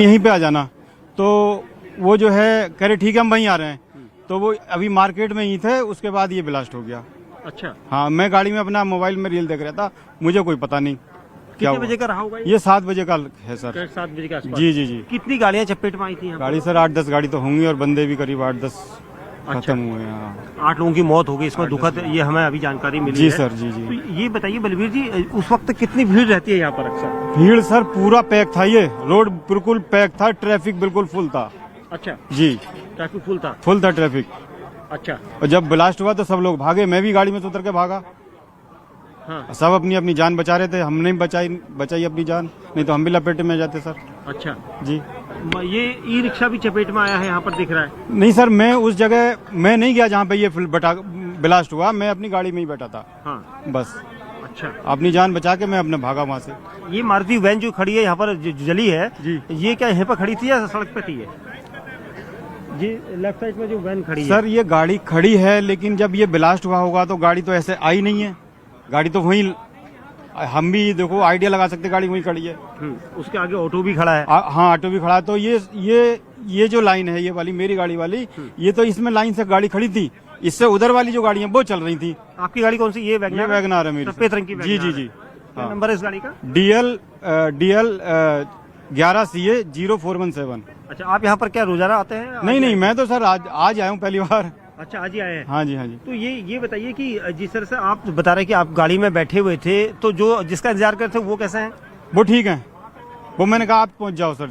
आप यहीं पे आ जाना। तो वो जो है कह रहे ठीक है हम वहीं आ रहे हैं। तो वो अभी मार्केट में ही थे, उसके बाद ये ब्लास्ट हो गया। अच्छा, हाँ, मैं गाड़ी में अपना मोबाइल में रील देख रहा था, मुझे कोई पता नहीं क्या कितने हुआ। बजे का रहा होगा ये 7 बजे का है सर। 7 बजे के आसपास। जी जी जी। कितनी गाड़ियां चपेट में आई थी यहाँ पर? गाड़ी सर 8-10 गाड़ी तो होंगी और बंदे भी करीब 8-10 अच्छा। खत्म हुए हैं। हाँ। 8 लोगों की मौत हो गई, इसमें दुखद ये हमें अभी जानकारी मिली जी है। सर, जी तो जी। ये बताइए बलवीर जी, उस वक्त कितनी भीड़ रहती है यहाँ पर अक्सर? भीड़ सर पूरा पैक था, ये रोड बिल्कुल पैक था, ट्रैफिक बिल्कुल फुल था। अच्छा, जी, ट्रैफिक फुल था ट्रैफिक। अच्छा, और जब ब्लास्ट हुआ तो सब लोग भागे, मैं भी गाड़ी में से उतर के भागा। हाँ, सब अपनी अपनी जान बचा रहे थे, हमने बचाई अपनी जान, नहीं तो हम भी लपेटे में जाते सर। अच्छा। जी। ये ई रिक्शा भी चपेट में आया है, यहाँ पर दिख रहा है। नहीं सर, मैं उस जगह मैं नहीं गया जहाँ पे ये ब्लास्ट हुआ, मैं अपनी गाड़ी में ही बैठा था। हाँ, बस अच्छा। अपनी जान बचा के मैं अपने भागा वहाँ से। ये मारुति वैन जो खड़ी है यहाँ पर जली है जी। ये क्या यहाँ पर खड़ी थी या सड़क पे थी? है ये लेफ्ट साइड में जो वैन खड़ी है। सर ये गाड़ी खड़ी है, लेकिन जब ये ब्लास्ट हुआ होगा तो गाड़ी तो ऐसे आई नहीं है। गाड़ी तो वहीं, हम भी देखो आइडिया लगा सकते, गाड़ी वहीं खड़ी है। उसके आगे ऑटो भी खड़ा है। हाँ, ऑटो भी खड़ा है। तो ये जो लाइन है, ये वाली मेरी गाड़ी वाली, ये तो इसमें लाइन से गाड़ी खड़ी थी, इससे उधर वाली जो गाड़ियां वो चल रही थी। आपकी गाड़ी कौन सी? ये वैगनार है मेरी। सफेद रंग की जी जी जी। क्या नंबर है इस गाड़ी का? DL 11CA 0417। अच्छा, आप यहाँ पर क्या रोजाना आते हैं? नहीं, मैं तो सर आज आया हूँ पहली बार। अच्छा, आज ही आए हैं। हाँ जी, हाँ जी। तो ये बताइए कि जिस तरह से आप बता रहे हैं कि आप गाड़ी में बैठे हुए थे, तो जो जिसका इंतजार करते थे वो कैसे हैं? वो ठीक है। वो मैंने कहा आप पहुँच जाओ सर,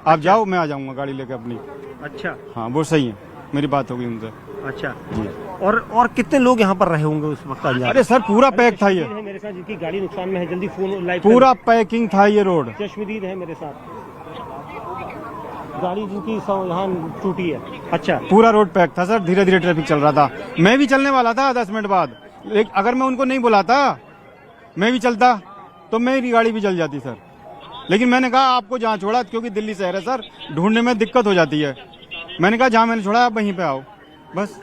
आप जाओ, मैं आ जाऊंगा गाड़ी लेके अपनी। अच्छा, हाँ, वो सही है, मेरी बात हो गई उनसे। अच्छा जी। और कितने लोग यहाँ पर रहे होंगे उस वक्त? अरे सर पूरा पैक था ये, है मेरे साथ, जिनकी गाड़ी नुकसान में है, जल्दी फोन लाइव। पूरा पैकिंग था ये रोड। चश्मदीद है मेरे साथ, गाड़ी जिनकी यहाँ टूटी है। अच्छा, पूरा रोड पैक था सर, धीरे धीरे ट्रैफिक चल रहा था। मैं भी चलने वाला था 10 मिनट बाद, लेकिन अगर मैं उनको नहीं बुलाता, मैं भी चलता तो मेरी गाड़ी भी जल जाती सर। लेकिन मैंने कहा आपको जहाँ छोड़ा, क्योंकि दिल्ली शहर है सर, ढूंढने में दिक्कत हो जाती है, मैंने कहा जहाँ मैंने छोड़ा आप वहीं पे आओ बस।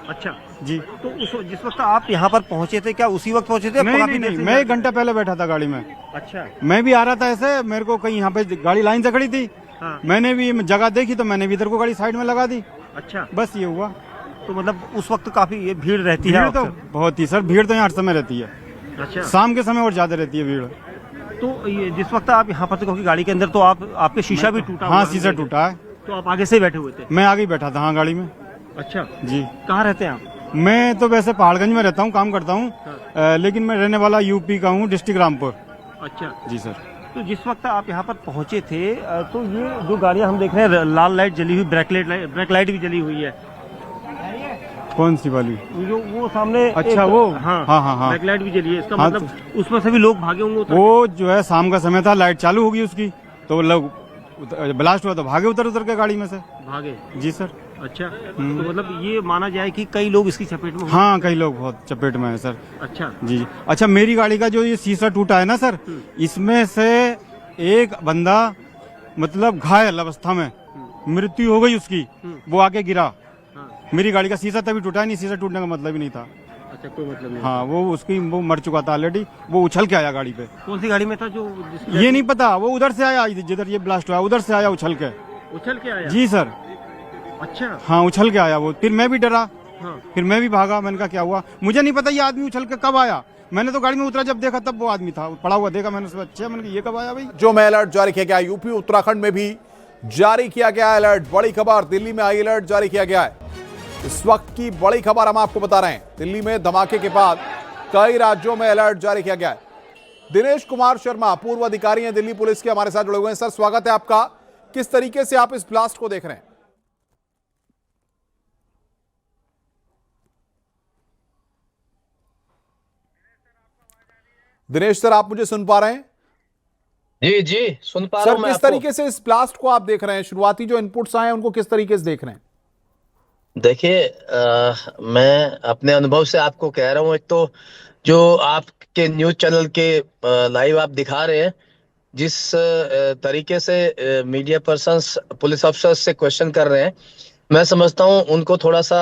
अच्छा जी। तो जिस वक्त आप यहाँ पर पहुँचे थे, क्या उसी वक्त पहुँचे थे? नहीं, मैं 1 घंटा पहले बैठा था गाड़ी में। अच्छा, मैं भी आ रहा था ऐसे, मेरे को कहीं यहाँ पे गाड़ी लाइन से खड़ी थी। हाँ। मैंने भी जगह देखी तो मैंने भी इधर को गाड़ी साइड में लगा दी। अच्छा, बस ये हुआ। तो मतलब उस वक्त काफी ये भीड़ रहती है? भीड़ तो बहुत ही सर, भीड़ तो यहाँ हर समय रहती है। अच्छा, शाम के समय और ज्यादा रहती है भीड़। तो ये जिस वक्त आप यहाँ पर थे, क्योंकि गाड़ी के अंदर तो आपके शीशा भी टूटा? हाँ, शीशा टूटा है। तो आप आगे से बैठे हुए थे? मैं आगे ही बैठा था, हाँ, गाड़ी में। अच्छा जी। कहाँ रहते हैं आप? मैं तो वैसे पहाड़गंज में रहता हूँ, काम करता हूँ, लेकिन मैं रहने वाला यूपी का हूँ, डिस्ट्रिक्ट रामपुर। अच्छा जी सर। तो जिस वक्त आप यहाँ पर पहुँचे थे, तो ये जो गाड़ियाँ हम देख रहे हैं, लाल लाइट जली हुई, ब्रेक लाइट भी जली हुई है। कौन सी वाली? जो वो सामने अच्छा, वो हाँ हाँ हाँ हाँ, ब्रेक लाइट भी जली है। इसका हाँ, मतलब उसमें सभी लोग भागे होंगे? वो जो है शाम का समय था, लाइट चालू होगी उसकी, तो लोग ब्लास्ट हुआ तो भागे उतर के गाड़ी में से। भागे? जी सर। अच्छा, तो मतलब ये माना जाए कि कई लोग इसकी चपेट में? हाँ, कई लोग बहुत चपेट में है सर। अच्छा जी जी। अच्छा, मेरी गाड़ी का जो ये शीशा टूटा है ना सर, इसमें से एक बंदा मतलब घायल अवस्था में, मृत्यु हो गई उसकी, वो आके गिरा। मेरी गाड़ी का शीशा तभी टूटा, नहीं शीशा टूटने का मतलब ही नहीं था। अच्छा, कोई मतलब नहीं? हाँ, वो मर चुका था ऑलरेडी, वो उछल के आया गाड़ी पे। कौन सी गाड़ी में था जो? ये नहीं पता, वो उधर से आया, जिधर ये ब्लास्ट हुआ उधर से आया उछल के। उछल के आया? जी सर। अच्छा, हाँ, उछल के आया वो। फिर मैं भी डरा, हाँ। फिर मैं भी भागा, मैंने कहा क्या हुआ, मुझे नहीं पता ये आदमी उछल के कब आया। मैंने तो गाड़ी में उतरा, जब देखा तब वो आदमी था पड़ा हुआ, देखा मैंने, अच्छा मैंने कहा ये कब आया भाई। जो में अलर्ट जारी किया गया, यूपी उत्तराखंड में भी जारी किया गया अलर्ट। बड़ी खबर, दिल्ली में हाई अलर्ट जारी किया गया है। इस वक्त की बड़ी खबर हम आपको बता रहे हैं, दिल्ली में धमाके के बाद कई राज्यों में अलर्ट जारी किया गया है। दिनेश कुमार शर्मा पूर्व अधिकारी हैं दिल्ली पुलिस के, हमारे साथ जुड़े हुए हैं। सर, स्वागत है आपका। किस तरीके से आप इस ब्लास्ट को देख रहे हैं? दिनेश सर, आप मुझे सुन पा रहे हैं? जी जी, सुन पा रहा हूं सर, मैं किस आपको। तरीके से इस ब्लास्ट को आप देख रहे हैं? शुरुआती जो इनपुट्स आए हैं उनको किस तरीके से देख रहे हैं? देखिए, मैं अपने अनुभव से आपको कह रहा हूं, एक तो जो आपके न्यूज चैनल के लाइव आप दिखा रहे हैं, जिस तरीके से मीडिया पर्सन्स पुलिस अफसर्स से क्वेश्चन कर रहे हैं, मैं समझता हूं उनको थोड़ा सा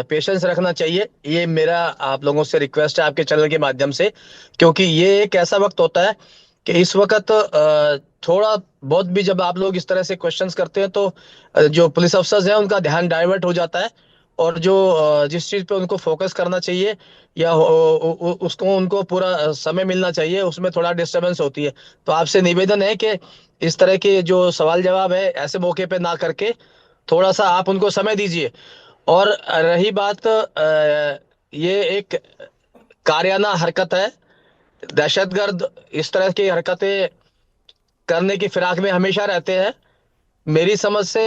पेशेंस रखना चाहिए। ये मेरा आप लोगों से रिक्वेस्ट है आपके चैनल के माध्यम से, क्योंकि ये एक ऐसा वक्त होता है कि इस वक्त थोड़ा बहुत भी जब आप लोग इस तरह से क्वेश्चंस करते हैं तो जो पुलिस अफसर्स हैं उनका ध्यान डाइवर्ट हो जाता है, और जो जिस चीज पे उनको फोकस करना चाहिए या उसको उनको पूरा समय मिलना चाहिए, उसमें थोड़ा डिस्टरबेंस होती है। तो आपसे निवेदन है कि इस तरह के जो सवाल जवाब है ऐसे मौके पे ना करके थोड़ा सा आप उनको समय दीजिए। और रही बात ये एक कारियाना हरकत है, दहशतगर्द इस तरह की हरकतें करने की फिराक में हमेशा रहते हैं। मेरी समझ से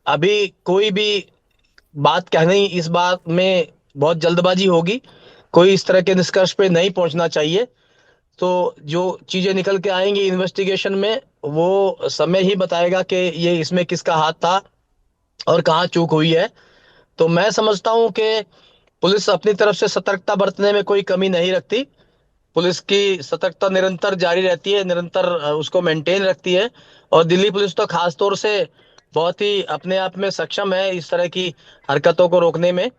अभी कोई भी बात कहनी इस बात में बहुत जल्दबाजी होगी, कोई इस तरह के निष्कर्ष पे नहीं पहुंचना चाहिए। तो जो चीजें निकल के आएंगी इन्वेस्टिगेशन में वो समय ही बताएगा कि ये इसमें किसका हाथ था और कहाँ चूक हुई है। तो मैं समझता हूँ कि पुलिस अपनी तरफ से सतर्कता बरतने में कोई कमी नहीं रखती। पुलिस की सतर्कता निरंतर जारी रहती है, निरंतर उसको मेंटेन रखती है। और दिल्ली पुलिस तो खास तौर से बहुत ही अपने आप में सक्षम है इस तरह की हरकतों को रोकने में।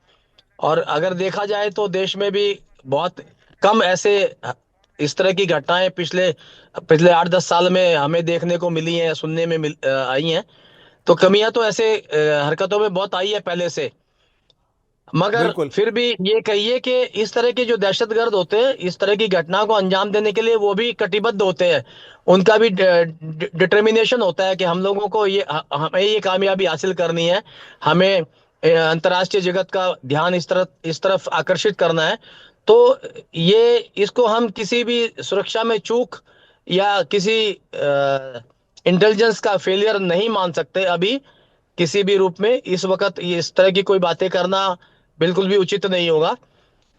और अगर देखा जाए तो देश में भी बहुत कम ऐसे इस तरह की घटनाएं पिछले पिछले 8-10 साल में हमें देखने को मिली हैं, सुनने में आई हैं। तो कमियां तो ऐसे हरकतों में बहुत आई है पहले से, मगर बिल्कुल। फिर भी ये कहिए कि इस तरह के जो दहशतगर्द होते हैं इस तरह की घटना को अंजाम देने के लिए वो भी कटिबद्ध होते हैं। उनका भी डिटर्मिनेशन होता है कि हम लोगों को हमें ये कामयाबी हासिल करनी है, हमें अंतर्राष्ट्रीय जगत का ध्यान इस तरफ आकर्षित करना है। तो ये इसको हम किसी भी सुरक्षा में चूक या किसी इंटेलिजेंस का फेलियर नहीं मान सकते अभी किसी भी रूप में। इस वक्त ये इस तरह की कोई बातें करना बिल्कुल भी उचित नहीं होगा,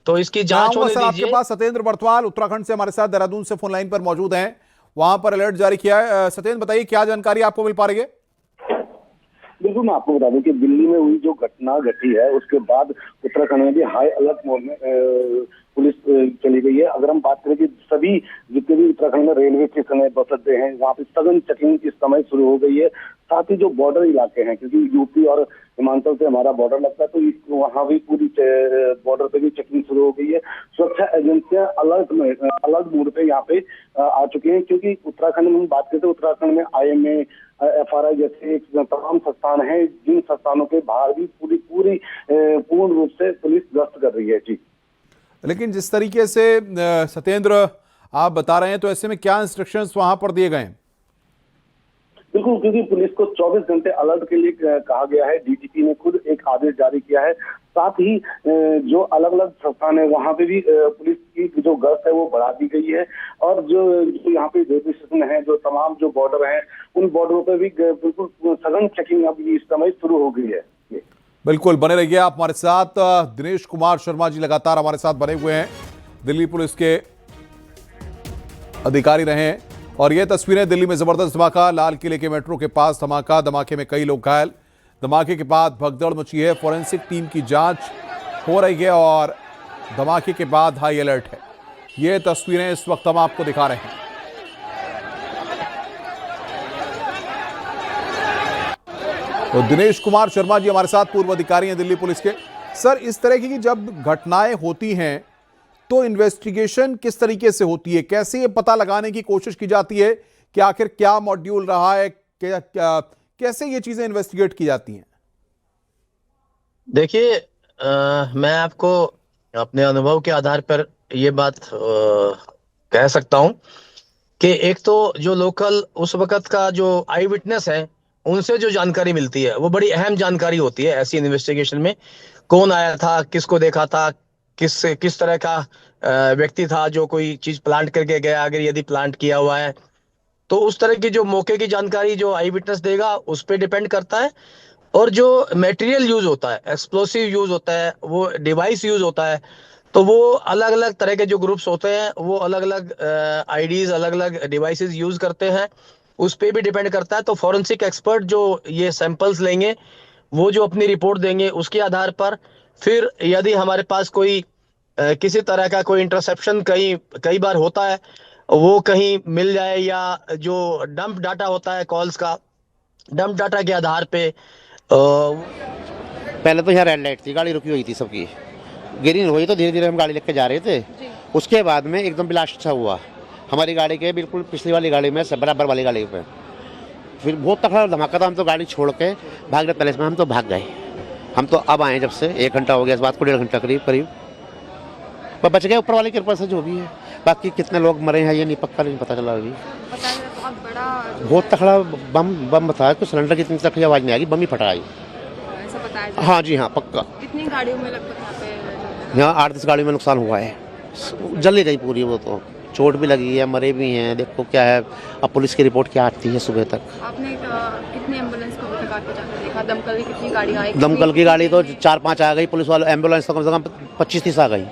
तो इसकी मैं जांच आऊंगा होने सर आपके दीजिए। पास। सत्येंद्र बरतवाल उत्तराखंड से हमारे साथ देहरादून से फोन लाइन पर मौजूद हैं, वहां पर अलर्ट जारी किया है। सत्येंद्र बताइए क्या जानकारी आपको मिल पा रही है? बिल्कुल, मैं आपको बता दूं कि दिल्ली में हुई जो घटना घटी है उसके बाद उत्तराखंड में भी हाई अलर्ट मोड में पुलिस चली गई है। अगर हम बात करें कि सभी जितने भी उत्तराखंड में रेलवे स्टेशन है, बस अड्डे हैं, वहाँ पे सघन चेकिंग इस समय शुरू हो गई है। साथ ही जो बॉर्डर इलाके हैं, क्योंकि यूपी और हिमाचल से हमारा बॉर्डर लगता है, तो वहाँ भी पूरी बॉर्डर पे भी चेकिंग शुरू हो गई है। सुरक्षा एजेंसियां अलर्ट मोड पे यहाँ पे आ चुकी हैं, क्योंकि उत्तराखंड में हम बात करते हैं, उत्तराखंड में IMA FRI जैसे एक तमाम संस्थान हैं, जिन संस्थानों के बाहर भी पूर्ण रूप से पुलिस गश्त कर रही है। जी, लेकिन जिस तरीके से सत्येंद्र आप बता रहे हैं, तो ऐसे में क्या इंस्ट्रक्शंस वहां पर दिए गए हैं? बिल्कुल, क्योंकि पुलिस को 24 घंटे अलर्ट के लिए कहा गया है। DGP ने खुद एक आदेश जारी किया है। साथ ही जो अलग अलग संस्थान है वहां पे भी पुलिस की जो गश्त है वो बढ़ा दी गई है। और जो यहाँ पे रेलवे स्टेशन है, जो तमाम जो बॉर्डर हैं, उन बॉर्डरों पे भी बिल्कुल सघन चेकिंग अब इस समय शुरू हो गई है। बिल्कुल, बने रहिए आप हमारे साथ। दिनेश कुमार शर्मा जी लगातार हमारे साथ बने हुए हैं, दिल्ली पुलिस के अधिकारी रहे हैं। और ये तस्वीरें दिल्ली में जबरदस्त धमाका, लाल किले के मेट्रो के पास धमाका, धमाके में कई लोग घायल। धमाके के बाद भगदड़ मची है, फॉरेंसिक टीम की जांच हो रही है और धमाके के बाद हाई अलर्ट है। ये तस्वीरें इस वक्त हम आपको दिखा रहे हैं। तो दिनेश कुमार शर्मा जी हमारे साथ पूर्व अधिकारी हैं दिल्ली पुलिस के। सर, इस तरह की जब घटनाएं होती हैं तो इन्वेस्टिगेशन किस तरीके से होती है? कैसे ये पता लगाने की कोशिश की जाती है कि आखिर क्या मॉड्यूल रहा है, कैसे ये चीजें इन्वेस्टिगेट की जाती हैं? देखिए, मैं आपको अपने अनुभव के आधार पर ये बात कह सकता हूं कि एक तो जो लोकल उस वक्त का जो आई विटनेस है उनसे जो जानकारी मिलती है वो बड़ी अहम जानकारी होती है ऐसी इन्वेस्टिगेशन में। कौन आया था, किसको देखा था, किस तरह का व्यक्ति था जो कोई चीज प्लांट करके गया, अगर यदि प्लांट किया हुआ है तो उस तरह की जो मौके की जानकारी जो आई विटनेस देगा उस पर डिपेंड करता है। और जो मटेरियल यूज होता है, एक्सप्लोसिव यूज होता है, वो डिवाइस यूज होता है, तो वो अलग अलग तरह के जो ग्रुप्स होते हैं वो अलग अलग आईडीज, अलग अलग डिवाइसेस यूज करते हैं, उस पर भी डिपेंड करता है। तो फॉरेंसिक एक्सपर्ट जो ये सैंपल्स लेंगे वो जो अपनी रिपोर्ट देंगे उसके आधार पर फिर यदि हमारे पास कोई किसी तरह का कोई इंटरसेप्शन कई बार होता है, वो कहीं मिल जाए, या जो डंप डाटा होता है कॉल्स का, डंप डाटा के आधार पे पहले तो यहाँ रेड लाइट थी, गाड़ी रुकी हुई थी सबकी, ग्रीन हुई तो धीरे धीरे हम गाड़ी लेके जा रहे थे। उसके बाद में एकदम ब्लास्ट सा हुआ, हमारी गाड़ी के बिल्कुल पिछली वाली गाड़ी में बराबर वाली गाड़ी पे फिर बहुत तगड़ा धमाका था। हम तो गाड़ी छोड़ के भागने पहले में हम तो भाग गए। हम तो अब आए जब से 1 घंटा हो गया इस बात को, 1.5 घंटा करीब पर बच गए ऊपर वाली कृपा से जो भी है। बाकी कितने लोग मरे हैं ये नहीं पक्का नहीं पता चला अभी। बहुत बड़ा बहुत तगड़ा बम था, कुछ सिलेंडर की इतनी तकड़ी आवाज़ नहीं आई, बम ही फटा आई। ऐसा बताया। हाँ जी हाँ पक्का। कितनी गाड़ियों में लगभग यहाँ पे? यहाँ 8-10 गाड़ियों में नुकसान हुआ है, जल ही गई पूरी। वो तो चोट भी लगी है, मरे भी हैं। देखो क्या है अब पुलिस की रिपोर्ट क्या आती है सुबह तक। आपने कितनी एम्बुलेंस को अभी तक आके जाकर देखा? दमकल की कितनी गाड़ी आई? दमकल की गाड़ी तो 4-5 आ गई, पुलिस वाले एम्बुलेंस तो कम से कम 25-30 आ गई।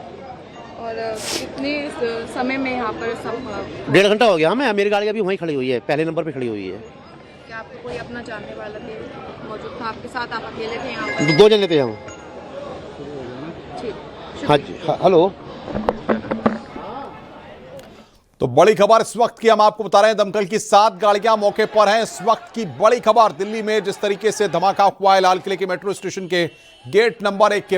और कितने समय में यहाँ पर सब? 1.5 घंटा हो गया हमें। मेरी गाड़ी अभी वहीं खड़ी हुई है, पहले नंबर पे खड़ी हुई है। क्या आपको कोई अपना जानने वाला मौजूद था आपके साथ? आप अकेले थे यहाँ पर? 2 जने थे हम। ठीक। हाँ जी हेलो। तो बड़ी खबर इस वक्त की हम आपको बता रहे हैं, दमकल की 7 गाड़ियां मौके पर हैं। इस वक्त की बड़ी खबर दिल्ली में जिस तरीके से धमाका हुआ है लाल किले के मेट्रो स्टेशन के गेट नंबर 1 के